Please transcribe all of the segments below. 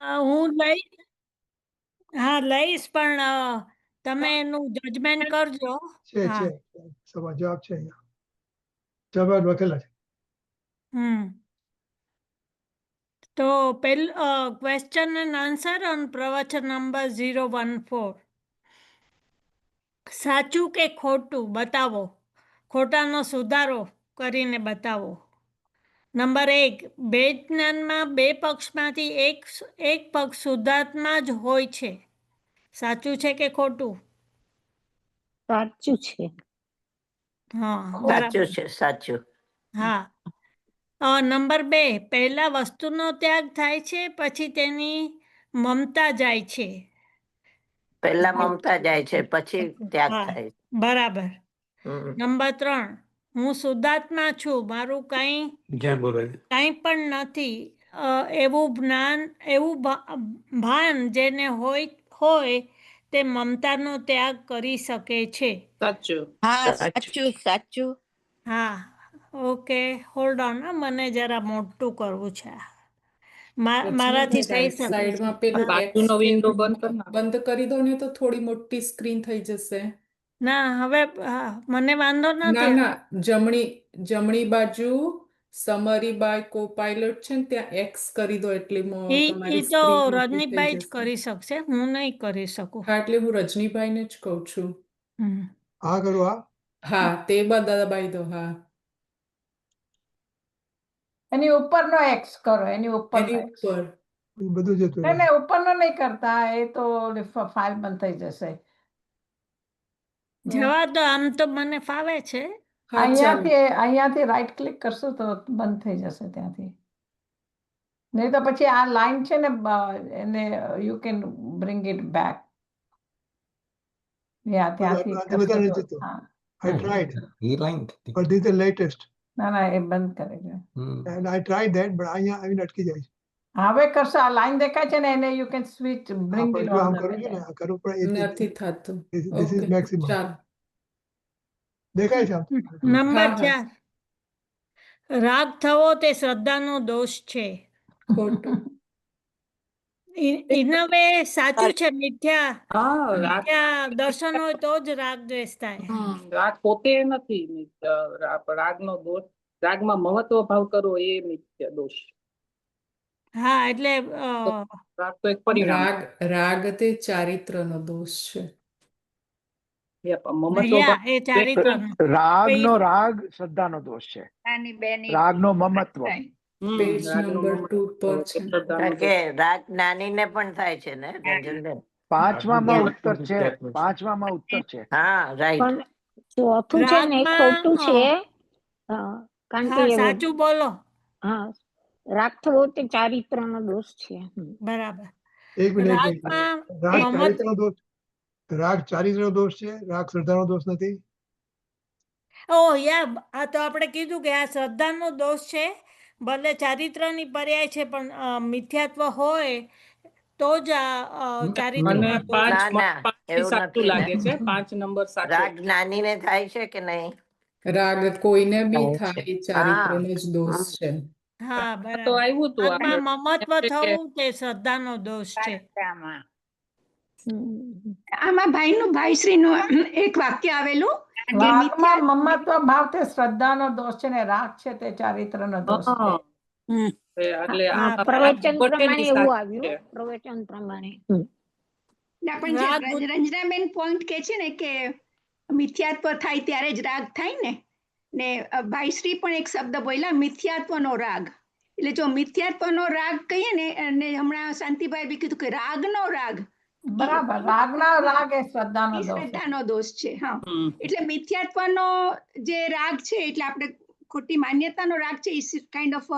હું લઈશ પણ તમે એનું જજમેન્ટ કરજો. છે હા. જવાબ છે અહીંયા. જવાબ લખેલા છે. તો ક્વેશ્ચન એન્ડ આન્સર ઓન પ્રવચન નંબર 014. સાચું કે ખોટું બતાવો, ખોટાનો સુધારો કરીને બતાવો. નંબર 1, બે જ્ઞાનમાં બે પક્ષમાંથી એક પક્ષ શુદ્ધાત્મા જ હોય છે. સાચું છે કે ખોટું? સાચું છે. હા, સાચું છે, સાચું. હા. નંબર 2, પહેલા વસ્તુનો ત્યાગ થાય છે પછી તેની મમતા જાય છે. પહેલા મમતા જાય છે પછી ત્યાગ હા, થાય. બરાબર. હમ. નંબર 3, હું શુદ્ધાત્મા છું, મારું કંઈ પણ નથી, એવું ભાન જેને હોય તે મમતાનો ત્યાગ કરી શકે છે. સાચું. હા, સાચું. હા, ઓકે, હોલ્ડ ઓન, મને જરા મોટું કરવું છે. મારાથી થઈ શકે. સાઈડમાં પેલું બાજુનો વિન્ડો બંધ કરી દો ને તો થોડી મોટી સ્ક્રીન થઈ જશે. ના, હવે મને વાંધો નથી. ના, જમણી બાજુ સમરી બાય કોપાયલટ છે ને ત્યાં એક્સ કરી દો એટલે તમારી તો સ્ક્રીન મોટી થઈ રજનીભાઈ જ જશે. કરી શકશે, હું નહીં કરી શકું. હા, એટલે હું રજનીભાઈને જ કહું છું. હા કરું. હા, તે દબાઈ દો. હા, એની ઉપરનો એક્સ કરો, એની ઉપર બધું જતું નહીં, ઉપરનો નહીં કરતા, એ તો ફાઇલ બંધ થઈ જશે. જવા દો, આમ તો મને ફાવે છે. અહીંયાથી રાઈટ ક્લિક કરશો તો બંધ થઈ જશે ત્યાંથી. નહીં તો પછી આ લાઈન છે ને એને you can bring it back. ત્યાંથી I tried. But this is the latest. ના, એ બંધ કરે છે. And I tried that, but અહીંયા આવીને અટકી જાય છે. હવે કરશો, આ લાઈન દેખાય છે ને એને you can switch bring it on. આમ કરું છું ને, આ કરવું પડે. નથી થતું. This is maximum. દેખાય છે. નંબર 4, રાગ થવો તે શ્રદ્ધાનો દોષ છે. ખોટું. ઇનવે સાચું છે. મિથ્યા દર્શન હોય તો જ રાગ દ્વેષ થાય. રાગ પોતે નથી રાગનો દોષ. રાગમાં મહત્વ ભાવ કરવો એ મિથ્યા દોષ. હા, એટલે રાગ તો એક પરિણામ. રાગ તે ચારિત્રનો દોષ છે. રાગનો રાગ શ્રદ્ધાનો દોષ છે. રાગનો મમત્વ પેજ નંબર 2 પર છે. કારણ કે રાગ નાનીને પણ થાય છે ને રંજનબેન. 5માં ઉત્તર છે. 5માં ઉત્તર છે. હા, રાઈટ. ચોથું છે ને ખોટું છે. કારણ કે સાચું બોલો. હા, રાગ થવો તે ચારિત્રનો દોષ છે. બરાબર. એક મિનિટ. રાગ ચારિત્રનો દોષ છે, રાગ શ્રદ્ધાનો દોષ નથી. આ તો આપણે કીધું કે આ શ્રદ્ધાનો દોષ છે, ભલે ચારિત્રની પર્યાય છે, પણ મિથ્યાત્વ હોય તો જ ચારિત્ર લાગે છે. 5 નંબર રાગ નાનીને થાય છે કે નહીં? રાગ કોઈને બી થાય, ચારિત્રનો જ દોષ છે. હા, બરાબર. મમત્વ થવું તે શ્રદ્ધાનો દોષ છે. આમાં ભાઈશ્રીનું એક વાક્ય આવેલું, મમત્વ ભાવ તે શ્રદ્ધાનો દોષ છે ને રાગ છે તે ચારિત્રનો દોષ છે. પ્રવચન પ્રમાણે એવું આવ્યું. પ્રવચન પ્રમાણે રંજનાબેન પોઈન્ટ કે છે ને કે મિથ્યાત્વ થાય ત્યારે જ રાગ થાય ને ભાઈશ્રી પણ એક શબ્દ બોલ્યા, મિથ્યાત્વનો રાગ. એટલે જો મિથ્યાત્વનો રાગ કહીએ ને, અને હમણાં શાંતિભાઈ બી કીધું કે રાગનો રાગ. બરાબર, રાગ એ શ્રદ્ધાનો દોષ છે. હા, એટલે મિથ્યાત્વનો જે રાગ છે એટલે આપણે ખોટી માન્યતાનો રાગ છે, કાઇન્ડ ઓફ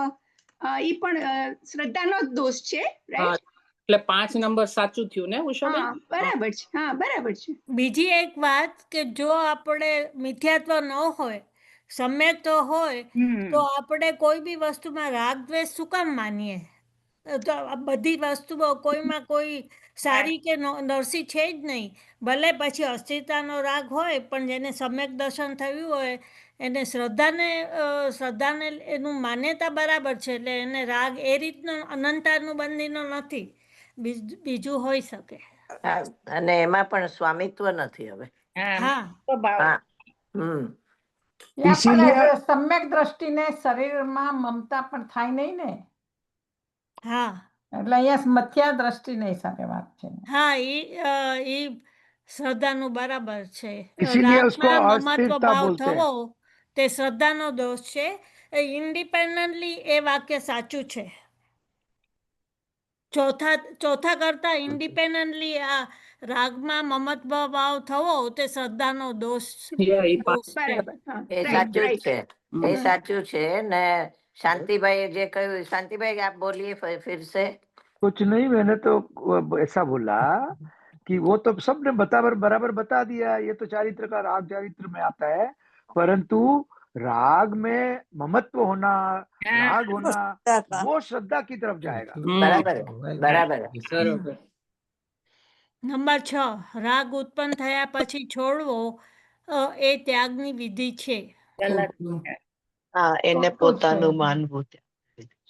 ઈ પણ શ્રદ્ધાનો જ દોષ છે, રાઈટ? એટલે 5 નંબર સાચું થયું ને ઉષાબેન? બરાબર છે. હા, બરાબર છે. બીજી એક વાત કે જો આપણે મિથ્યાત્વ ન હોય, સમ્યક તો હોય, તો આપણે કોઈ બી વસ્તુમાં રાગ દ્વેષ શું કામ માનીએ? તો બધી વસ્તુઓ કોઈમાં કોઈ સારી કે નરસી છે જ નહીં. ભલે પછી અસ્થિરતાનો રાગ હોય, પણ જેને સમ્યક દર્શન થયું હોય એને શ્રદ્ધાને એનું માન્યતા બરાબર છે, એટલે એને રાગ એ રીતનો અનંતાનું બંધીનો નથી. બીજું હોઈ શકે. હા, અને એમાં પણ સ્વામિત્વ નથી હવે. હા હા. હમ. ત્યાં પણ इसीलिए સમ્યક દ્રષ્ટિને શરીરમાં મમતા પણ થાય નહીં ને, હા એટલે અહીંયા મથ્યા દ્રષ્ટિને હિસાબે વાત છે. હા એ શ્રદ્ધાનું બરાબર છે. इसीलिए उसको રાગમાં મમત્વ अस्थिरता ભાવ बोलते हैं. થવો તે શ્રદ્ધાનો દોષ છે. ઇન્ડિપેન્ડન્ટલી એ વાક્ય સાચું છે. ચોથા કરતા ઇન્ડિપેન્ડન્ટલી આ રાગમાં મમત્વ ભાવ થવો તે શ્રદ્ધાનો દોષ એ છે. બરાબર. હા, એ right, સાચું જ right. છે. એ હમ. સાચું છે ને. શાંતિભાઈ જે કહ્યું, શાંતિભાઈ આપ બોલીએ फिर से. कुछ नहीं, मैंने तो ऐसा बोला कि वो तो सबने बराबर बता दिया, ये तो चारित्र का राग चारित्र में आता है, परंतु राग में ममत्व होना, राग होना वो श्रद्धा की तरफ जाएगा. બરાબર બરાબર. બરોબર. નંબર 6, રાગ ઉત્પન્ન થયા પછી છોડવો એ ત્યાગની વિધિ છે. ખોટું. હા, એને ખોટું પોતાનું છે. માનવું.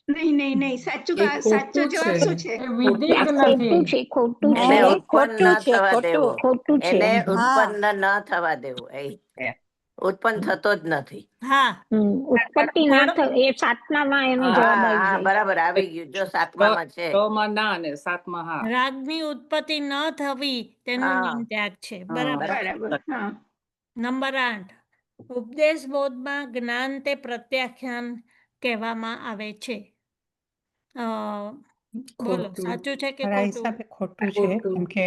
નહીં. એ સાચો ખોટું જવાબ છે. શું છે? એ વિધિ જ આ નથી. ખોટું છે, ખોટું એને છે, ઉત્પન્ન ન થવા દેવું. ખોટું છે. એને હા ઉત્પન્ન ન થવા દેવું. એ ઉત્પન્ન થતો જ નથી. હા ઉત્પત્તિ ના એ 7મામાં એનો જવાબ હા આવી હા જાય. બરાબર આવી ગયું. જો 7મામાં છે. 6માં ના ને 7માં હા. રાગની ઉત્પત્તિ ન થવી તેનું હા. નામ ત્યાગ છે. હા, બરાબર. બરાબર. હા. નંબર 8, ઉપદેશ બોધમાં જ્ઞાન તે પ્રત્યાખ્યાન કહેવામાં આવે છે. બોલો, ખોટું. સાચું છે કે મારા ખોટું? હિસાબે ખોટું છે, ખોટું. કેમ કે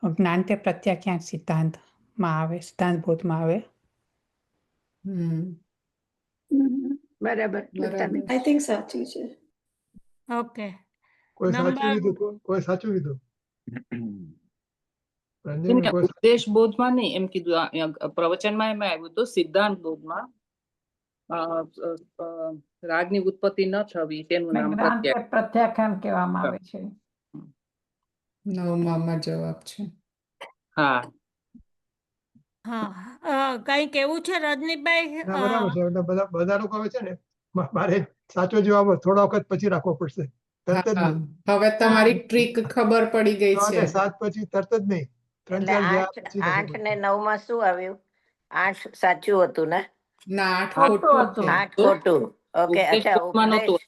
જ્ઞાન તે પ્રત્યાખ્યાન સિદ્ધાંતમાં આવે, સિદ્ધાંત બોધમાં આવે. હમ. બરાબર. બરાબર. ઓકે. કોઈ સાચું નંબર કીધું, કોઈ સાચું કીધું. એને રંજનભાઈ કોઈ ઉપદેશ બોધમાં નહીં એમ કીધું. પ્રવચનમાં એમાં આવ્યું હતું સિદ્ધાંત બોધમાં રાગની ઉત્પત્તિ ન થવી તેનું નામ જ્ઞાન તે પ્રત્યાખ્યાન કહેવામાં આવે છે. 9માં જવાબ છે. હા. હા કઈ કેવું છે રજનીભાઈ? ના બરાબર છે. એટલે બધા લોકો હવે છે ને મારે સાચો જવાબ થોડા વખત પછી રાખવો પડશે, તરત જ હા, નહીં. હવે તમારી ટ્રીક ખબર પડી ગઈ છે. 7 પછી તરત જ નહીં, 3-4 એટલે જવાબ પછી રાખવો 8 પડશે. ને 9માં શું આવ્યું? 8 સાચું હતું ને? ના, 8 ખોટું ખોટું હતું. છે. 8 ખોટું. ઓકે. ઉપદેશ અચ્છા, બોધમાં નહોતું, ઉપદેશ.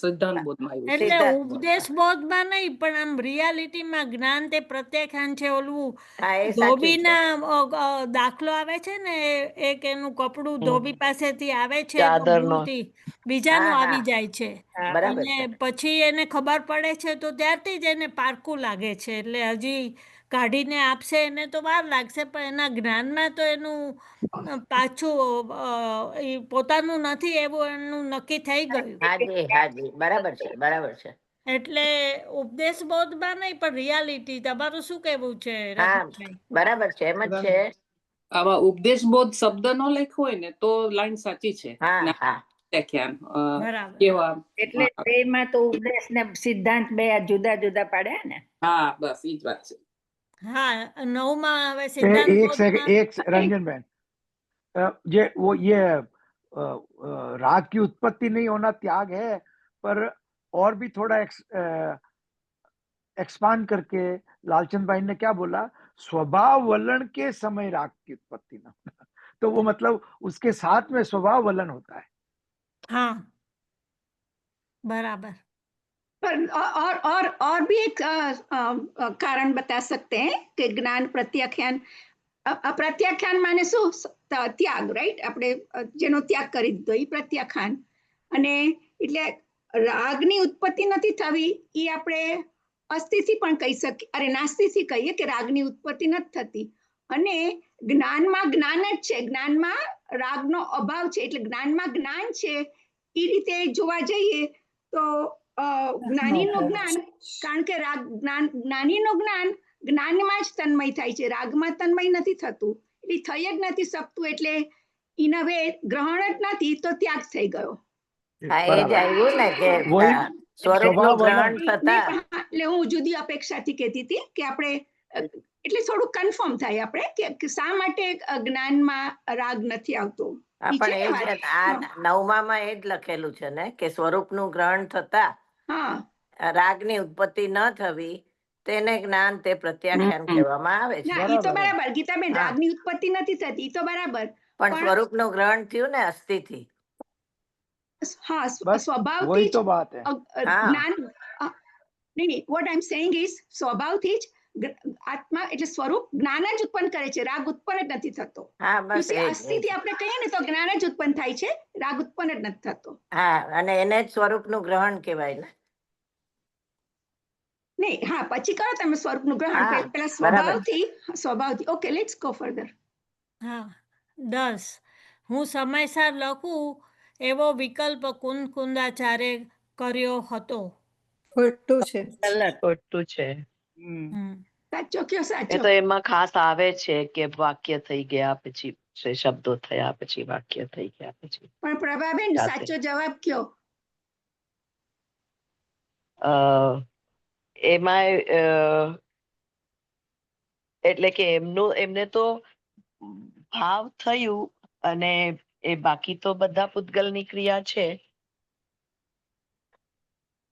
સિદ્ધાંત બોધમાં આવ્યું. એટલે સિદ્ધાંત ઉપદેશ બોધમાં નહીં, પણ આમ રિયાલિટીમાં જ્ઞાન તે પ્રત્યાખ્યાન છે. ઓલું હા એ સાચું છે. ધોબીના દાખલો આવે છે ને, એક એનું કપડું ધોબી પાસેથી આવે છે તો ચાદરનો. ભૂલથી બીજાનું હા, આવી હા. જાય છે. બરાબર અને છે. પછી એને ખબર પડે છે તો ત્યારથી જ એને પારકું લાગે છે. એટલે હજી કાઢીને આપશે એને તો વાર લાગશે, પણ એના જ્ઞાનમાં તો એનું પાછું એ પોતાનું નથી એવું એનું નક્કી થઈ ગયું. હાજી હાજી બરાબર છે. બરાબર છે. એટલે ઉપદેશ બોધમાં નહીં, પણ રિયાલિટી. તમારું શું કહેવું છે હા રજનીભાઈ? બરાબર છે. એમ જ છે. આવા ઉપદેશ બોધ શબ્દ ન લખ્યો હોય ને તો લાઈન સાચી છે. હા હા વ્યાખ્યાન બરાબર. કેવા. એટલે બેમાં તો ઉપદેશ ને સિદ્ધાંત બે જુદા જુદા પાડ્યા ને. હા બસ ઈ જ વાત છે. હા 9માં હવે સિદ્ધાંત एक બોધમાં रंजन बहन, ये राग की उत्पत्ति नहीं होना त्याग है, पर और भी थोड़ा एक्सपांड करके लालचंद भाई ने क्या बोला, स्वभाव वलन के समय राग की उत्पत्ति ना तो वो मतलब उसके साथ में स्वभाव वलन होता है. हाँ बराबर. पर और भी एक कारण बता सकते हैं कि ज्ञान प्रत्याख्यान પ્રત્યાખ્યાન માને શું? ત્યાગ, રાઈટ? આપણે જેનો ત્યાગ કરી દીધો એ પ્રત્યાખ્યાન. અને એટલે રાગની ઉત્પત્તિ નથી થવી એ આપણે અસ્થિથી પણ કહી શકીએ, અરે નાસ્તિથી કહીએ કે રાગની ઉત્પત્તિ નથી થતી. અને જ્ઞાનમાં જ્ઞાન જ છે, જ્ઞાનમાં રાગનો અભાવ છે. એટલે જ્ઞાનમાં જ્ઞાન છે એ રીતે જોવા જઈએ તો જ્ઞાનીનું જ્ઞાન, કારણ કે રાગ જ્ઞાનીનું જ્ઞાનમાં જ તન્મય થાય છે, રાગમાં તન્મય નથી થતું. એટલે થઈ જ નથી શકતું, એટલે ઇન વે ગ્રહણ જ નથી તો ત્યાગ થઈ ગયો. હા એ જ આવ્યું ને કે સ્વરૂપનું ગ્રહણ થતા. એટલે હું જુદી અપેક્ષાથી કહેતી હતી કે આપણે એટલે થોડું કન્ફર્મ થાય આપણે કે શા માટે જ્ઞાનમાં રાગ નથી આવતો. પણ એ જ આ 9માં એ જ લખેલું છે ને કે સ્વરૂપનું ગ્રહણ થતા રાગની ઉત્પત્તિ ન થવી તેને જ્ઞાન તે પ્રત્યાખ્યાન કહેવામાં આવે છે. ના એ તો બરાબર. બરાબર ગીતાબેન, હા. રાગની ઉત્પત્તિ નથી થતી, એ તો બરાબર. પણ પણ સ્વરૂપનું ગ્રહણ થયું ને અસ્થિથી. હા, બસ સ્વભાવથી वही જ तो बात है. હા. જ્ઞાન નહીં, what I am saying is સ્વભાવથી જ આત્મા એટલે સ્વરૂપ જ્ઞાન જ ઉત્પન્ન કરે છે, રાગ ઉત્પન્ન જ નથી થતો. હા, You બસ see, એ જ, એ અસ્થિથી જ. આપણે કહીએ ને તો જ્ઞાન જ ઉત્પન્ન થાય છે, રાગ ઉત્પન્ન જ નથી થતો. હા, અને એને જ સ્વરૂપનું ગ્રહણ કહેવાય ને. નહીં, હા પછી કરો તમે સ્વરૂપનું ગ્રહણ, હા, પેલા બરાબર. સ્વભાવથી. Okay, let's go further. હા 10 હું સમયસર લખું એવો વિકલ્પ કુંદાચાર્ય કર્યો હતો. ખોટું છે. ગલત. ખોટું છે. સાચો કયો એ સાચો. તો એમાં ખાસ આવે છે કે વાક્ય થઈ ગયા પછી શબ્દો થયા પછી વાક્ય થઈ ગયા પછી પણ પ્રભાબેન જાતે. સાચો જવાબ કયો? અ, એમાં એટલે કે એમને તો ભાવ થયું અને એ બાકી તો બધા પૂતગલની ક્રિયા છે.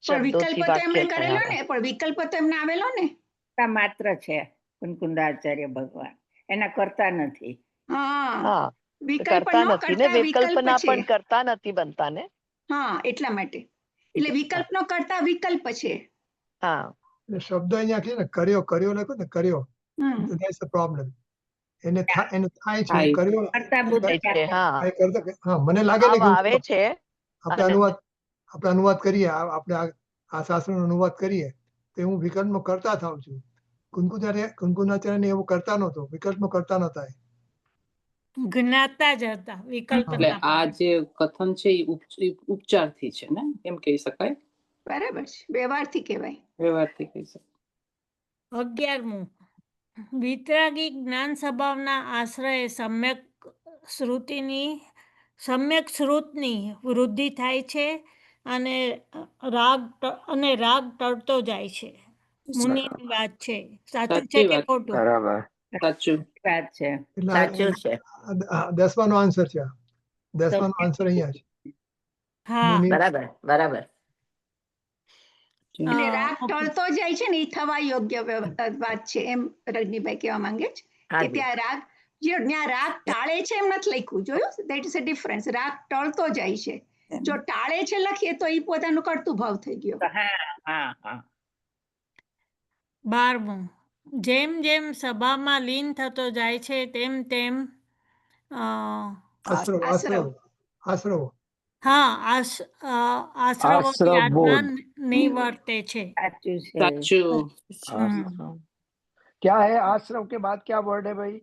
પણ શબ્દોથી વિકલ્પ તો એમણે વાક્ય કરેલો થયા. ને, પણ વિકલ્પ તો એમને આવેલો ને. માત્ર છે કુંદાચાર્ય ભગવાન, એના કરતા નથી. હા, હા, વિકલ્પ કરતા નો નથી ને, કરતા વિકલ્પ વિકલ્પના છે. પણ કરતા નથી બનતા ને. હા, એટલા માટે એટલે વિકલ્પ નો કરતા વિકલ્પ છે. હા, એટલે શબ્દ અહીંયા છે ને કર્યો કર્યો લખો ને કર્યો, that's the problem. એને એને થાય છે થાય. કર્યો કરતા બુદ્ધિ છે. હા, આ કરતા હા મને લાગે છે ભાવ કે આવે છે. આપણે અનુવાદ કરીએ, આપણે આ શાસ્ત્રનો અનુવાદ કરીએ તો હું વિકલ્પમાં કરતા થાઉં છું. કુંકુનાચાર્ય ને એવું કરતા નહોતો, વિકલ્પમાં કરતા નહોતા. જ્ઞાતા જ હતા, વિકલ્પ એટલે ના આ હતા. જે કથન છે એ ઉપચારથી છે ને, એમ કહી શકાય, બરાબર છે, વ્યવહારથી કહેવાય. વ્યવહારથી કહી શકાય. 11મું વિતરાગી જ્ઞાન સ્વભાવના આશ્રયે સમ્યક શ્રુતની વૃદ્ધિ થાય છે અને રાગ ટળતો જાય છે. મુનિની વાત છે, સાચું છે સાચી કે વાત. ખોટું? બરાબર. સાચું. વાત છે. એટલે સાચું છે. 10નો આન્સર છે. 10નો આન્સર અહીંયા છે. હા બરાબર, બરાબર. એટલે રાગ ઓકે. ટળતો જાય છે ને, એ થવા યોગ્ય વાત છે, એમ રજનીભાઈ કહેવા માંગે છે કે હાજી. ત્યાં રાગ ટાળે છે એમ નથી લખ્યું, જોયું? That is a difference. રાગ ટળતો જાય છે, જો ટાળે છે લખીએ તો એ પોતાનું કરતું ભાવ થઈ ગયો. હા હા હા. 12મું જેમ જેમ સભામાં લીન થતો જાય છે તેમ તેમ આશ્રવ આશ્રવ. આશ્રવ હા આશ્રવોથી आश्रव આત્મા बोध. નિવર્તે છે. સાચું છે. સાચું. आश्रव क्या है? आश्रव के बाद क्या वर्ड है भाई?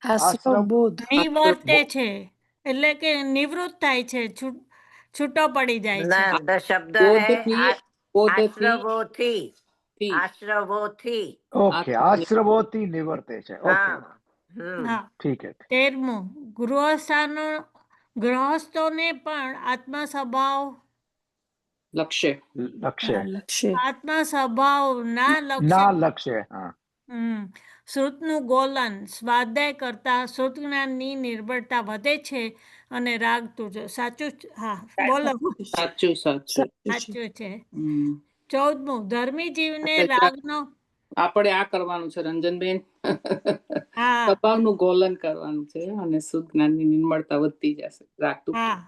આશ્રવ आश्रव બોધ. નિવર્તે છે એટલે કે નિવૃત્ત થાય છે, છૂટો પડી જાય છે. ના, શબ્દ બોધથી હે બોધથી આશ્રવોથી. થી. આશ્રવોથી. ओके, आश्रवोती निवर्ते છે. ओके, હા. હમ. હા ठीक है. 13મું ગૃહસ્થોને પણ આત્મા સ્વભાવ લક્ષ્ય. लक्ष्य લક્ષ્ય. આત્મા સ્વભાવ ના લક્ષ્ય ना लक्ष्य. हाँ, શ્રુતનું ગોલન સ્વાધ્યાય કરતા શ્રુત જ્ઞાનની નિર્ભરતા વધે છે અને રાગ તુજો. સાચું હા બોલો. સાચું સાચું. સાચું છે. હમ. 14મું ધર્મી જીવને એટલે રાગનો આપણે આ કરવાનું છે રંજનબેન, હા સ્વભાવનું ગોલન કરવાનું છે અને શુદ્ધ જ્ઞાનની નિર્મળતા વધતી જશે. રાખતું. હા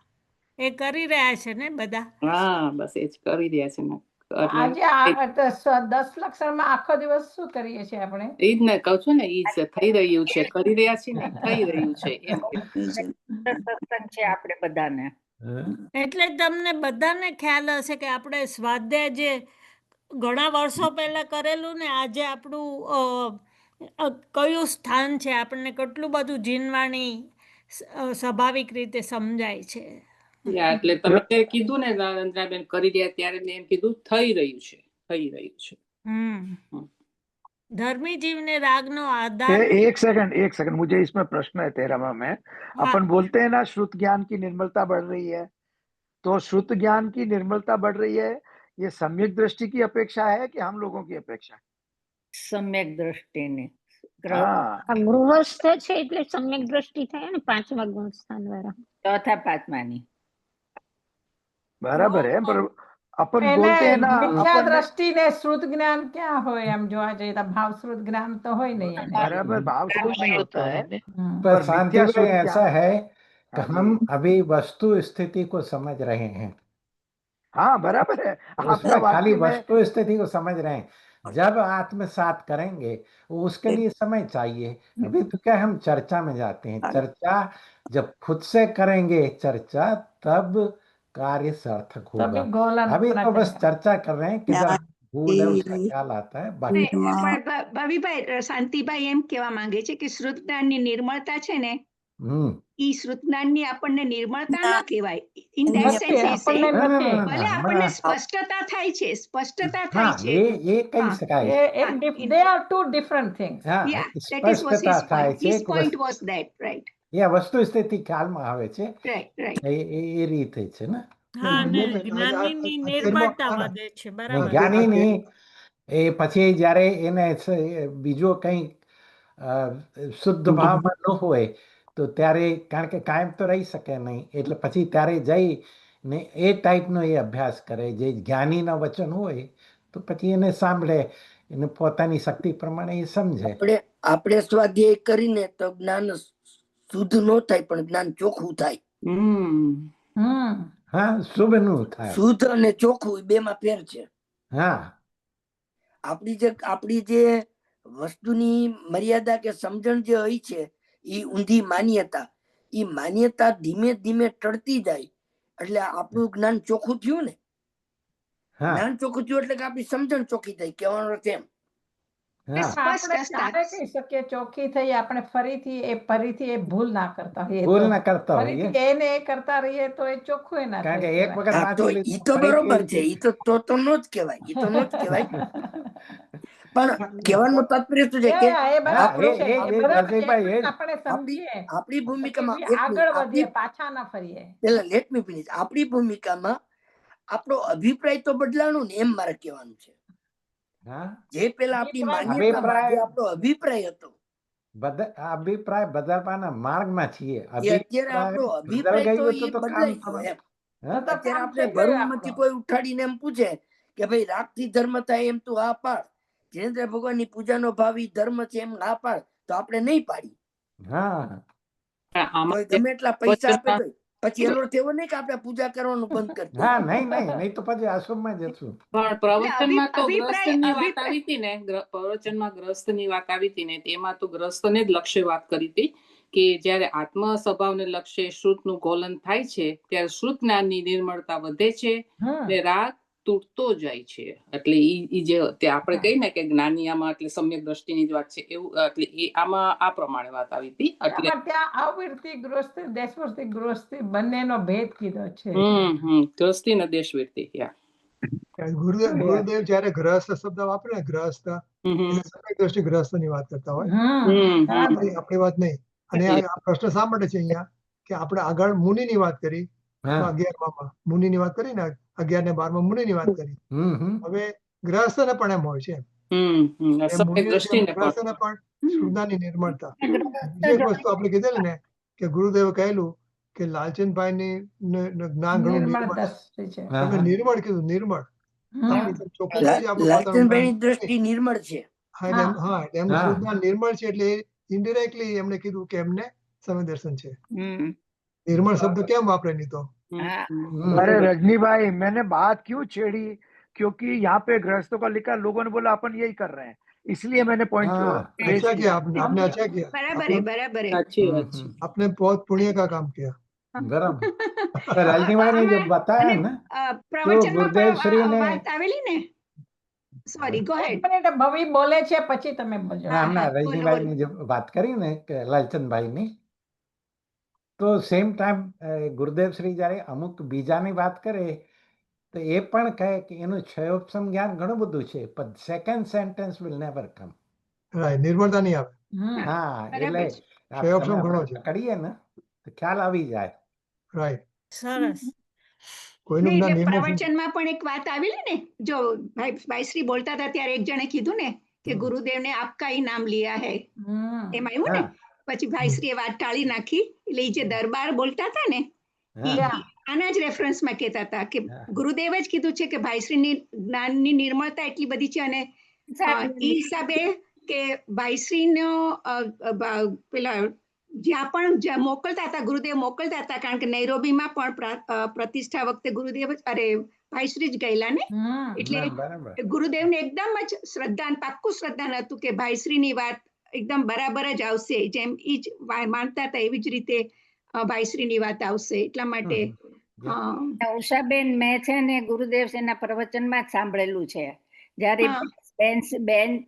એ કરી રહ્યા છે ને બધા. હા, બસ એ જ કરી રહ્યા છે ને. આજે આ 10 લક્ષણમાં આખો દિવસ શું કરીએ છીએ આપણે? એ જ ને કહું છું ને, એ જ થઈ રહ્યું છે, કરી રહ્યા છીએ ને, થઈ રહ્યું છે એમ. સત્સંગ છે આપણે બધાને. એટલે તમને બધાને ખ્યાલ હશે કે આપણે સ્વાધ્યાય જે ઘણા વર્ષો પહેલા કરેલું ને, આજે આપણું કયું સ્થાન છે, આપણને કેટલું બધું જીનવાણી સ્વાભાવિક રીતે સમજાય છે. એટલે તમે કીધું ને રંજનાબેન કરી રહ્યા ત્યારે મેં એમ કીધું થઈ રહ્યું છે, થઈ રહ્યું છે. धर्मी जीव ने राग नो आधार एक सेकंड मुझे इसमें प्रश्न है तेरा में। अपन बोलते हैं ना श्रुत ज्ञान की निर्मलता बढ़ रही है, तो श्रुत ज्ञान की निर्मलता बढ़ रही है, ये सम्यक दृष्टि की अपेक्षा है कि हम लोगों की अपेक्षा? सम्यक दृष्टि ने ગૃહસ્થ છે એટલે સમ્યક દ્રષ્ટિ થાય ને, 5મા ગુણ સ્થાન વાળા. ચોથા પાંચમાની बराबर है, पर अपन એને बोलते हैं ना મિથ્યા अपन દ્રષ્ટિ ને શ્રુત જ્ઞાન ક્યાં હોય એમ જોવા જઈએ તો ભાવ શ્રુત જ્ઞાન તો હોય નહીં એને बराबर भाव वो श्रुत नहीं श्रुत होता है है હમ. पर पर शांति मिथ्या भाई श्रुत क्या ऐसा है कि हाँ हम जी अभी वस्तु स्थिति को समझ रहे हैं, हाँ बराबर है आपका उसमें खाली वाक्य में वस्तु स्थिति को समझ रहे हैं। जब आत्मसात करेंगे उसके लिए समय चाहिए। अभी तो क्या हम चर्चा में जाते हैं, चर्चा जब खुद से करेंगे चर्चा तब कार्य सार्थक होगा। तभी गोलन अभी तो बस रचेगा। चर्चा कर रहे हैं कि जरा भूल है उसका शांति ख्याल आता है, बाकी નિર્મળ પણ ભવિભાઈ શાંતિભાઈ એમ કહેવા માંગે છે કે શ્રુત જ્ઞાનની નિર્મળતા છે ને हम्म ઈ શ્રુત જ્ઞાનની આપણને નિર્મળતા ન કહેવાય. ઇન ધેટ નથી સેન્સ ઈ આપણને સેઇંગ ना ना નથી ना ભલે ना આપણને हमारा સ્પષ્ટતા થાય છે સ્પષ્ટતા हाँ થાય છે ये कही हाँ शकाय they are two different things. हाँ યા that is was સ્પષ્ટતા his થાય point. છે His કે point was that, right, એ વસ્તુ સ્થિતિ ખ્યાલમાં આવે છે right. એ રીતે છે ને. હા ને ગુરુદેવ, જ્ઞાનીની આ નિર્બળતા તેરમાં વધે છે, ને બરાબર. જ્ઞાનીની એ પછી જ્યારે એને બીજો કંઈ શુદ્ધ ભાવમાં ન હોય તો ત્યારે કારણ કે કાયમ તો રહી શકે નહીં એટલે પછી ત્યારે જઈ ને એ ટાઈપનો એ અભ્યાસ કરે જે જ્ઞાનીના વચન હોય તો પછી એને સાંભળે એને પોતાની શક્તિ પ્રમાણે એ સમજે. આપણે સ્વાધ્યાય કરીને તો જ્ઞાન શુદ્ધ ન થાય પણ જ્ઞાન ચોખ્ખું થાય. હા શુભનું થાય. શુદ્ધ અને ચોખ્ખું બે માં ફેર છે. હા આપણી જે વસ્તુની મર્યાદા કે સમજણ જે હોય છે એ ઊંધી માન્યતા, એ માન્યતા ધીમે ધીમે ટળતી જાય એટલે આપણું જ્ઞાન ચોખ્ખું થયું ને. જ્ઞાન ચોખ્ખું થયું એટલે કે આપણી સમજણ ચોખ્ખી થઈ, કહેવાનો અર્થ એમ. આપણે ક્યારે કહી શકીએ ચોખ્ખી થઈ, આપણે ફરીથી એ ભૂલ ના કરતા હોઈએ, ભૂલ ના કરતા હોઈએ ફરીથી એને એ કરતા રહીએ તો એ ચોખ્ખું ના કારણ કે થાય. એક વખત ઈ તો બરોબર છે, ઈ તો નો જ કહેવાય, ઈ તો નો જ કહેવાય. પણ કહેવાનું તાત્પર્ય શું છે કે આપણી ભૂમિકામાં આગળ વધીએ, પાછા ના ફરીએ. પેલા લેટ મી ફિનિશ. આપણી ભૂમિકામાં આપણો અભિપ્રાય તો બદલાણો ને, એમ મારે કહેવાનું છે. જે પેલા આપણી માન્યતામાં જે આપણો અભિપ્રાય હતો, અભિપ્રાય બદલવાના માર્ગમાં છીએ. અત્યારે આપણો અભિપ્રાય તો એ બદલાઈ ગયો એમ. અત્યારે આપણે ભરૂચમાંથી કોઈ ઉઠાડીને એમ પૂછે કે ભાઈ રાગથી ધર્મ થાય એમ તું હા પાડ, જિનેન્દ્ર ભગવાનની પૂજાનો ભાવ ઈ ધર્મ છે એમ હા પાડ, તો આપણે નહીં પાડી. ગમે એટલા પૈસા આપે તો પછી એનો અર્થ એવો નહીં કે આપણે પૂજા કરવાનું બંધ કરી. હા નહીં તો પછી આશ્રમમાં જશું. પણ પ્રવચનમાં તો ગ્રસ્તની વાત આવી હતી ને, પ્રવચનમાં ગ્રસ્તની વાત આવી હતી ને, તેમાં તો ગ્રસ્તને જ લક્ષ્ય વાત કરી હતી કે જયારે આત્મ સ્વભાવને લક્ષ્ય શ્રુતનું ગોલન થાય છે ત્યારે શ્રુત જ્ઞાનની નિર્મળતા વધે છે ને રાગ તૂટતો જાય છે. એટલે ઈ જે આપણે કહીએ ને કે જ્ઞાની આમાં એટલે સમ્યક દ્રષ્ટિની જ વાત છે એવું, એટલે એ આમાં આ પ્રમાણે વાત આવી હતી. એટલે ત્યાં આવૃત્તિ ગૃહસ્થ, દેશવૃત્તિ ગૃહસ્થી બંનેનો ભેદ કીધો છે. ગૃહસ્થી ને દેશવૃત્તિ. ગુરુદેવ જયારે ગ્રહસ્થ શબ્દ વાપરે ને, ગ્રહસ્થ સમ્યક દ્રષ્ટિ ગ્રહસ્થની વાત કરતા હોય, આપણી વાત નહીં. અને આ પ્રશ્ન શા માટે છે અહીંયા કે આપણે આગળ મુનિની વાત કરી, 11માં મુનિની વાત કરી ને, 11 ને 12 મુનિની વાત કરી. હવે ગ્રહસ્થને પણ એમ હોય છે, ગ્રહસ્થને પણ શ્રુતાની નિર્મળતા. બીજી એક વસ્તુ આપણે કીધેલી ને કે ગુરુદેવે કહેલું કે લાલચંદભાઈની જ્ઞાન ઘણું નિર્મળ કીધું, નિર્મળ. લાલચંદભાઈની દ્રષ્ટિ નિર્મળ છે. હા એમનું શ્રુતજ્ઞાન નિર્મળ છે એટલે ઇનડાયરેક્ટલી એમણે કીધું કે એમને સમયદર્શન છે. निर्मल शब्द क्या वापरे नहीं तो। अरे रजनी भाई मैंने बात क्यों छेड़ी, क्योंकि यहाँ पे गृहस्थों का लिखा, लोगों ने बोला अपन यही कर रहे हैं, इसलिए मैंने पॉइंट अच्छा किया आपने अच्छा किया, बराबर है आपने बहुत पुण्य का काम किया। बराबर। रजनी भाई ने जब बताया ना तो गुरुदेव श्री ने સોરી ગો હેડ ભવી બોલે છે પછી તમે બોલજો. હમણાં રજનીભાઈ ની જે વાત કરી ને કે લાલચંદભાઈ ની, તો સેમ ટાઈમ ગુરુદેવ શ્રી જયારે અમુક બીજાની વાત કરે તો એ પણ કહે કે એનું ક્ષયોપસમ જ્ઞાન ઘણું બધું છે પણ સેકન્ડ સેન્ટેન્સ વિલ નેવર કમ. નિર્મળતા નહીં આવે. હા એટલે ક્ષયોપસમ ઘણો છે, કરીએ ને તો ખ્યાલ આવી જાય. રાઈટ, સરસ. પ્રવચનમાં પણ એક વાત આવેલી ને, જો ભાઈશ્રી બોલતા હતા ત્યારે એક જણે કીધું ને કે ગુરુદેવને આપકા ही નામ लिया है, એમાં આવ્યું ને, પછી ભાઈશ્રીએ વાત ટાળી નાખી. એટલે જે દરબાર બોલતા હતા ને, આના જ રેફરન્સમાં કહેતા હતા કે ગુરુદેવે જ કીધું છે કે ભાઈશ્રીની જ્ઞાનની નિર્મળતા એટલી બધી છે અને એ હિસાબે કે ભાઈશ્રીનો પેલા જ્યાં મોકલતા હતા ગુરુદેવ મોકલતા હતા, કારણ કે નૈરોબીમાં પણ પ્રતિષ્ઠા વખતે ગુરુદેવ ભાઈશ્રી જ ગયેલા ને, એટલે ગુરુદેવને એકદમ જ પાક્કું શ્રદ્ધાન હતું કે ભાઈશ્રીની વાત એકદમ બરાબર જ આવશે, જેમ ઈ જ માનતા હતા એવી જ રીતે ભાઈશ્રીની વાત આવશે. એટલા માટે ઉષાબેન, મેં છે ને ગુરુદેવ એના પ્રવચનમાં જ સાંભળેલું છે. જયારે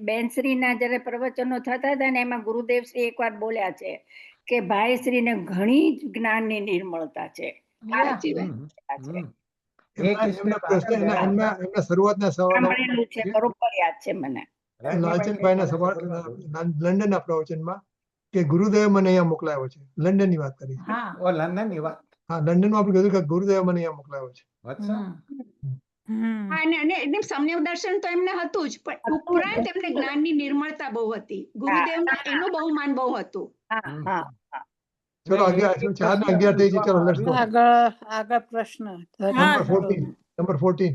બેનશ્રીના જયારે પ્રવચનો થતા હતા ને, એમાં ગુરુદેવશ્રી એકવાર બોલ્યા છે કે ભાઈશ્રીને ઘણી જ જ્ઞાનની નિર્મળતા છે. શરૂઆતના સવાલ છે, બરોબર યાદ છે મને. લાલચંદભાઈના લંડનના પ્રવચનમાં કે ગુરુદેવ મને અહીંયા મોકલાયો છે. લંડન ની વાત કરી. લંડનની વાત. હા, લંડનમાં આપણે કીધું કે ગુરુદેવ મને અહીંયા મોકલાયો છે. એકદમ સમ્યક દર્શન તો એમને હતું જ, પણ ઉપરાંત એમને જ્ઞાનની નિર્મળતા બહુ હતી. ગુરુદેવનું એનું બહુમાન બહુ હતું. ચલો 4:11 થઈ છે. ચલો લેટ્સ ગો. આગળ પ્રશ્ન નંબર 14.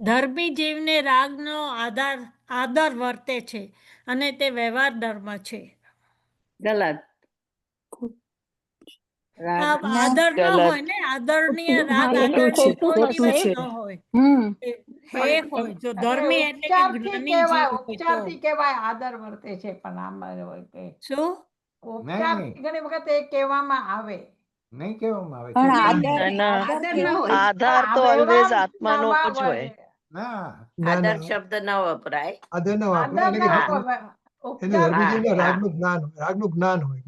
ધર્મી જીવને રાગનો આદર વર્તે છે અને તે વ્યવહાર ધર્મ છે. ગલત. આદર ન હોય ને, આદરણીય રાગ આદરણીય ન હોય. એ હોય જો ધર્મી એટલે કે જ્ઞાની જીવ. ઉપચારથી કહેવાય આદર વર્તે છે, પણ આમાં હોય કે શું ઉપચારથી ઘણી વખત એ કહેવામાં આવે. નહીં કહેવામાં આવે. આધાર તો ઓલવેઝ આત્માનો જ હોય. આદર શબ્દ ન વપરાય. આદર ન વપરાય. રાગનું જ્ઞાન હોય.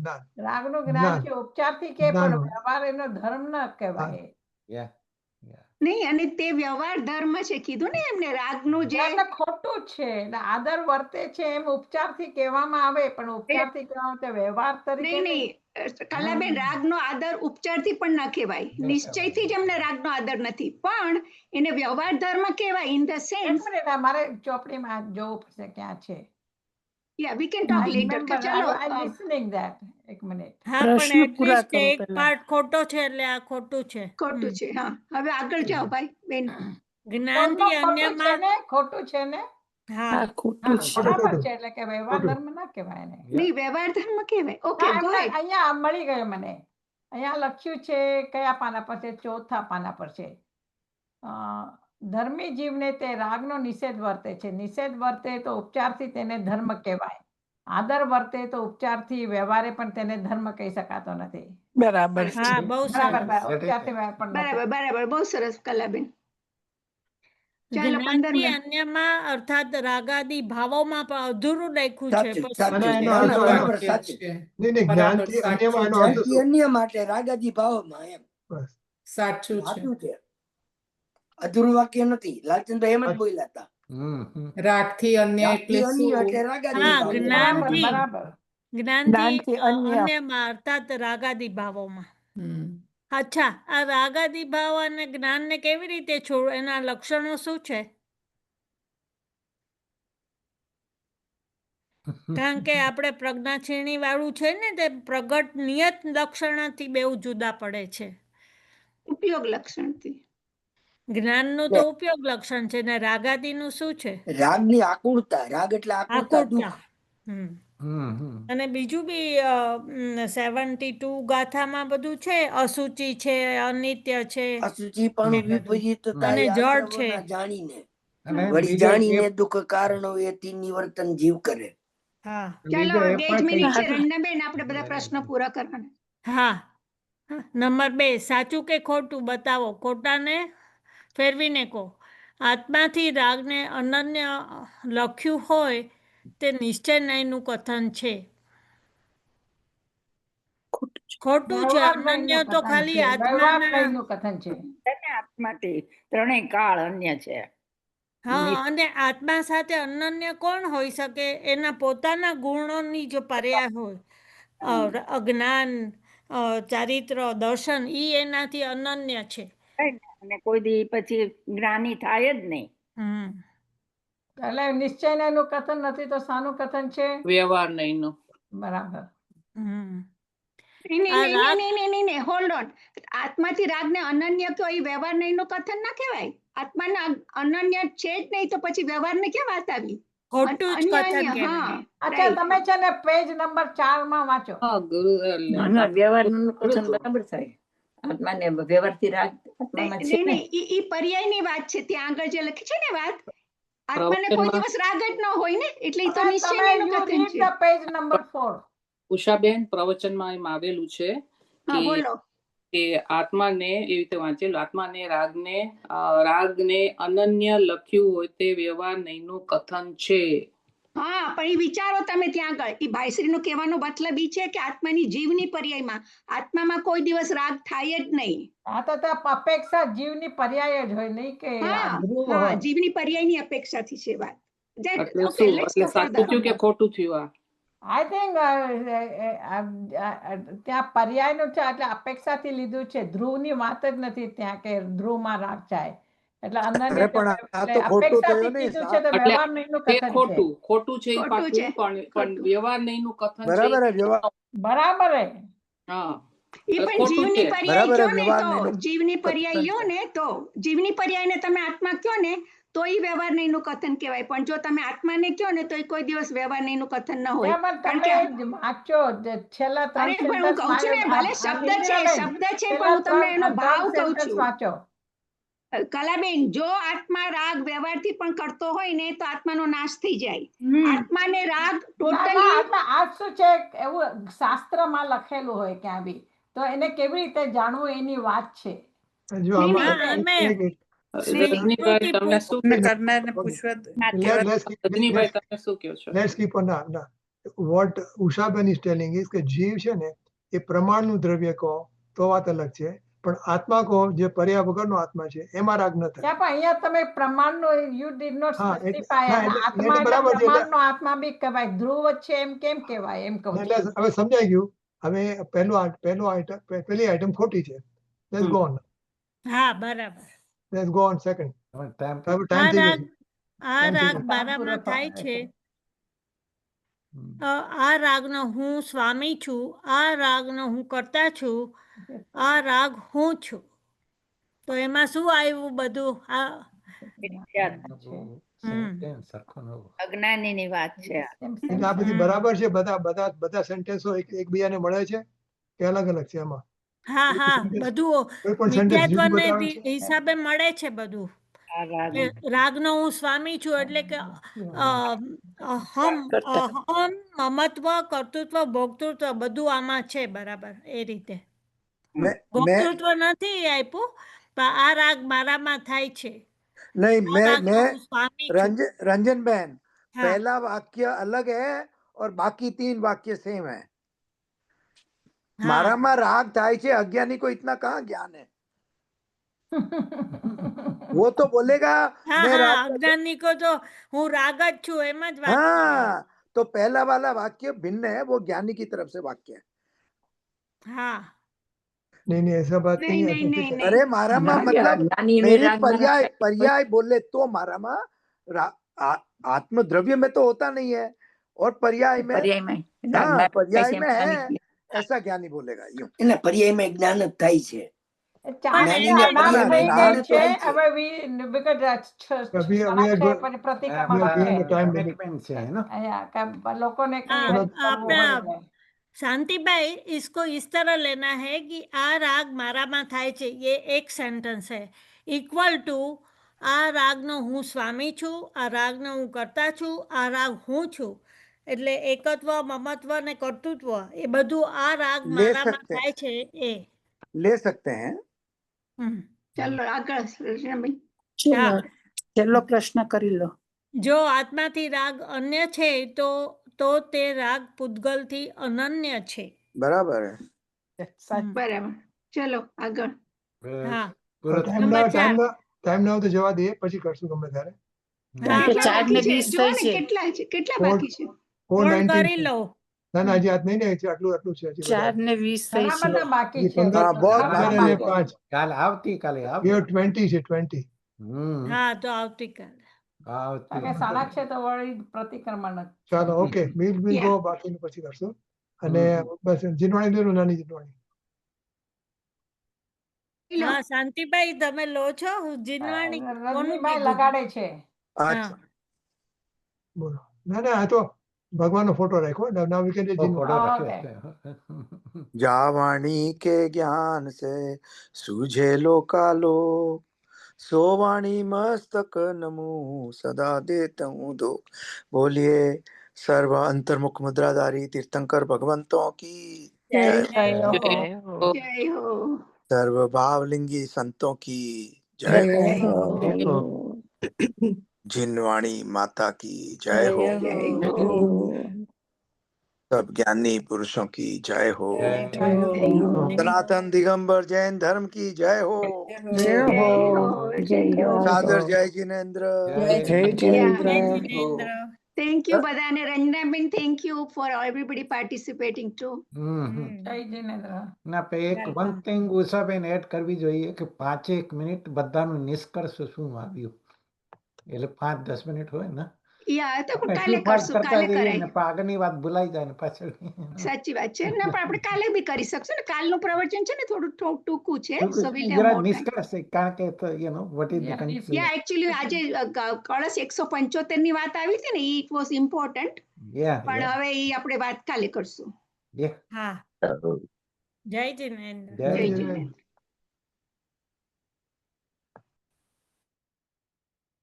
રાગનું જ્ઞાન છે, ઉપચારથી કે પણ વ્યવહાર એનો ધર્મ ન કહેવાય. નહીં, અને તે વ્યવહાર ધર્મ છે કીધું ને એમને. રાગનું જે ખોટું છે, આદર વર્તે છે એમ ઉપચારથી કહેવામાં આવે, પણ ઉપચારથી કહેવામાં તે વ્યવહાર તરીકે નહીં. કલાબેન, રાગનો આદર ઉપચારથી પણ ન કહેવાય. નિશ્ચયથી જ એમને રાગનો આદર નથી, પણ એને વ્યવહાર ધર્મ કહેવાય. ઇન ધ સેન્સ મારે ચોપડીમાં જોવું પડશે ક્યાં છે. Yeah, we can talk later. ચલો, I'm listening that. એક મિનિટ. હા, પણ એટલીસ્ટ એક પાર્ટ ખોટો છે એટલે આ ખોટું છે. ખોટું છે. હા, હવે આગળ જાઓ ભાઈ બેન. જ્ઞાનથી અન્યમાં ખોટું છે ને. હા, ખોટું છે. બરાબર છે, એટલે કે વ્યવહાર ધર્મ ના કહેવાય ને. નહીં, વ્યવહાર ધર્મ કહેવાય. ઓકે, અહીંયા મળી ગયો મને. અહીંયા લખ્યું છે કયા પાના પર છે? ચોથા પાના પર છે. ધર્મી જીવને તે રાગનો નિષેધ વર્તે છે. નિષેધ વર્તે તો ઉપચારથી તેને ધર્મ કહેવાય. આદર વર્તે તો ઉપચારથી વ્યવહારે પણ તેને ધર્મ કહી શકાતો નથી. બરાબર. હા, બહુ બરાબર. બહુ સરસ કલાબેન. જ્ઞાનથી અન્યમાં અર્થાત રાગાદી ભાવોમાં પણ અધૂરું લખ્યું છે. અન્ય માટે રાગાદી ભાવોમાં એમ સાચું છે. અધૂરું વાક્ય નથી. લાલચંદભાઈ એમ જ બોલ્યા હતા. રાગથી અન્ય એટલે જ્ઞાનથી અન્યમાં અર્થાત રાગાદી ભાવોમાં. અચ્છા, આ રાગાદી ભાવ અને જ્ઞાનને કેવી રીતે છોડવું? એના લક્ષણો શું છે? કારણ કે આપણે પ્રજ્ઞાક્ષીણી વાળું છે ને, તે પ્રગટ નિયત લક્ષણથી બહુ જુદા પડે છે. ઉપયોગ લક્ષણથી. જ્ઞાનનું તો ઉપયોગ લક્ષણ છે ને રાગાદીનું શું છે? રાગની આકુળતા. રાગ એટલે આકુળતા. અને બીજું બી 72 ગાથામાં બધું છે. અસુચિ છે, અનિત્ય છે, અસુચિ પણ વિપરીતતા અને જડ છે. જાણીને વળી જાણીને દુઃખ કારણો એથી નિવર્તન જીવ કરે. હા, ચાલો 2 મિનિટ છે રંજનાબેન, આપણે બધા પ્રશ્નો પૂરા કરવાના. હા, નંબર 2, સાચું કે ખોટું બતાવો. ખોટાને ફેરવીને કહો. આત્માથી રાગને અનન્ય લખ્યું હોય તે નિશ્ચય નહીંનું કથન છે. ખોટું છે. અનન્ય તો ખાલી આત્માનું કથન છે. આત્માથી ત્રણેય કાળ અન્ય છે. હા, અને આત્મા સાથે અનન્ય કોણ હોઈ શકે? એના પોતાના ગુણોની જો પર્યાય હોય, અજ્ઞાન, ચારિત્ર, દર્શન, ઈ એનાથી અનન્ય છે. અને કોઈ દી પછી જ્ઞાની થાય જ નહીં. એટલે નિશ્ચય નું કથન નથી તો શાનું કથન છે? વ્યવહાર નહીંનું. બરાબર. નહીં, હોલ્ડ ઓન. આત્માથી રાગને અનન્ય કયો, એ વ્યવહાર નહીંનું કથન ના કહેવાય. આત્માના અનન્ય છે જ નહીં તો પછી વ્યવહારને ક્યાં વાત આવી? ખોટું જ કથન કહેવાય. અચ્છા, તમે છે ને પેજ નંબર 4 માં વાંચો. વ્યવહારનું કથન બરાબર થાય. આત્માને વ્યવહારથી રાગ આત્મામાં છે ને. ઈ પર્યાયની વાત છે. ત્યાં આગળ જે લખી છે ને વાત, આત્માને કોઈ દિવસ રાગ જ ન હોય ને, એટલે ઈ તો નિશ્ચયનું કથન છે. Page number 4. ઉષાબેન, પ્રવચનમાં એમ આવેલું છે કે આત્માને એવી રીતે વાંચેલું, આત્માને રાગને અનન્ય લખ્યું હોય તે વ્યવહાર નહીંનું કથન છે. હા, પણ એ વિચારો તમે ત્યાં આગળ. એ ભાઈશ્રીનો કહેવાનો મતલબ ઈ છે કે આત્માની જીવની પર્યાયમાં આત્મામાં કોઈ દિવસ રાગ થાય જ નહીં. આ તો અપેક્ષા જીવની પર્યાય જ હોય, નહીં કે જીવની પર્યાયની અપેક્ષાથી છે વાત. એટલે સાચું થયું કે ખોટું થયું? આઈ થિંક ત્યાં પર્યાયનું છે એટલે અપેક્ષાથી લીધું છે. ધ્રુવની વાત જ નથી ત્યાં કે ધ્રુવમાં રાગ જાય. એટલે ખોટું છે પણ વ્યવહાર નહીંનું કથન બરાબર. જીવની પર્યાય લ્યો ને તો જીવની પર્યાયને તમે આત્મા કયો ને તો એ વ્યવહાર નહીંનું કથન કહેવાય. પણ જો તમે આત્માને કયો ને તો એ કોઈ દિવસ વ્યવહાર નહીંનું કથન ન હોય. કારણ કે છેલ્લા હું કહું છું ને, ભલે શબ્દ છે પણ હું તમને એનો ભાવ કહું છું. વાંચો કલાબેન, જો આત્મા રાગ વ્યવહારથી પણ કરતો હોય ને તો આત્માનો નાશ થઈ જાય. આત્માને રાગ ટોટલી આ શું છે એવું શાસ્ત્રમાં લખેલું હોય ક્યાં બી, તો એને કેવી રીતે જાણવું એની વાત છે. What Ushaben is telling is કે જીવ છે ને એ પ્રમાણનું દ્રવ્ય કહો તો વાત અલગ છે, પણ આત્મા કહો જે પર્યા વગરનો આત્મા છે એમાં રાગ ન થાય. અહીંયા તમે પ્રમાણનો યુ ડીડ નોટ સ્પેસિફાય. આત્મા પ્રમાણનો આત્મા બી કહેવાય. ધ્રુવ છે એમ કેમ કહેવાય એમ કહું. એટલે હવે સમજાઈ ગયું. હવે પહેલી આઈટમ ખોટી છે. Let's go on. હા, બરાબર. Let's go on second. આ રાગ મારામાં થાય છે. આ રાગનો હું સ્વામી છું, આ રાગનો હું કરતા છું, આ રાગ હું છું. તો એમાં શું આવ્યું બધું? અજ્ઞાનીની વાત છે. આ બધી બરાબર છે. બધા સેન્ટેન્સો એકબીજાને મળે છે કે અલગ અલગ છે એમાં? હા, બધું વિદ્યાત્વને હિસાબે મળે છે બધું. રાગનો હું સ્વામી છું એટલે કે મમત્વ, કર્તૃત્વ, ભોક્તૃત્વ બધું આમાં છે. બરાબર. એ રીતે ભોક્તૃત્વ નથી આપ્યું, પણ આ રાગ મારામાં થાય છે. नहीं मैं रंजन बहन, पहला वाक्य अलग है और बाकी 3 वाक्य सेम है. मारा में राग થાય છે, अज्ञानी को इतना कहाँ ज्ञान है? वो तो बोलेगा मैं राग. अज्ञानी को तो હું રાગ જ છું એમ જ વાત. हाँ, तो पहला वाला वाक्य भिन्न है, वो ज्ञानी की तरफ से वाक्य है. हाँ, नहीं ऐसा बात नहीं है. अरे मारा में मतलब मेरी पर्याय बोले तो मारा में आत्म द्रव्य में तो होता नहीं है और पर्याय में है, ऐसा ज्ञानी बोलेगा. यूं पर्याय में ज्ञान જ થાય છે. शांति भाई, इसको इस तरह लेना है कि आ राग मारा में थाय छे, ये एक सेंटेंस है. इक्वल टू आ राग नो हूँ स्वामी छू, आ राग नो हूँ करता छू, आ राग हूँ छू. એટલે એકત્વ, મમત્વ ને કર્તૃત્વ એ બધું આ રાગ મારામાં થાય છે એ ले सकते हैं. ચાલો આગળ. છેલ્લો પ્રશ્ન કરી લો. જો આત્માથી રાગ અન્ય છે તો તે રાગ પૂતગલથી અનન્ય છે. બરાબર. બરાબર. ચલો આગળ. હા, ટાઈમ ના તો જવા દઈએ, પછી કરશું ગમે ત્યારે. 4:20 કેટલા બાકી છે? કરી લો. ના હજી આજ નહીં, આટલું છે. 4:20 બાકી છે. 5 કાલ આવતીકાલે 20 છે. 20. હા, તો આવતીકાલે. સાડા 6 તો વળી પ્રતિક્રમણ. ચાલો, ઓકે. વીલ ગો, બાકીનું પછી કરશું. અને બસ જીનવાણી લેવાનું, નાની જીનવાણી. હા શાંતિભાઈ તમે લો છો જીનવાણી કોનું રજનીભાઈ કીધું? લગાડે છે. હા બોલો. ના ના આ તો ભગવાનનો ફોટો રાખ્યો. નાવ વી કેન ફોટો ઓકે. રાખ્યો. जावाणी के ज्ञान से सूझे लोकालो, सोवाणी मस्तक नमो सदा देता हूँ दो. बोलिए सर्व अंतर्मुख मुद्राधारी तीर्थंकर भगवंतों की जय, जय हो. जय हो. सर्व भावलिंगी संतों की जय जय हो. हो. जय हो. जिनवाणी माता की जय हो. जय हो. सब ज्ञानी पुरुषों की जय हो. जय हो. सनातन दिगंबर जैन धर्म की जय हो. जय हो. जय हो. सादर जय जिनेन्द्र. जय जिनेन्द्र. જય જિનેન્દ્ર. Thank you બધાને. રંજનાબેન thank you for everybody participating too. જય જિનેન્દ્ર. ના એક વન થિંગ ઉષાબેન એડ કરવી જોઈએ કે 5-1 મિનિટ બધાનું નિષ્કર્ષ શું આવ્યું, એટલે 5-10 મિનિટ હોય ને યા તો આપણે કાલે એટલું ફાસ્ટ કરશું, કરતા કાલે જઈએ કરાય. ને આગળની વાત ભૂલાઈ જાય ને પાછળ સાચી વાત છે. ના પણ આપણે કાલે બી કરી શકશું ને. કાલનું પ્રવચન છે ને થોડું ટૂંકું છે. So we'll have જરા more time. નિષ્કર્ષ કારણ કે what is the conclusion. Yeah, actually આજે કળશ 175 ની વાત આવી હતી ને, it was important. પણ હવે એ આપણે વાત કાલે કરશું. હા જય જિનેન્દ્ર. જય જય જિનેન્દ્ર. જિનેન્દ્ર.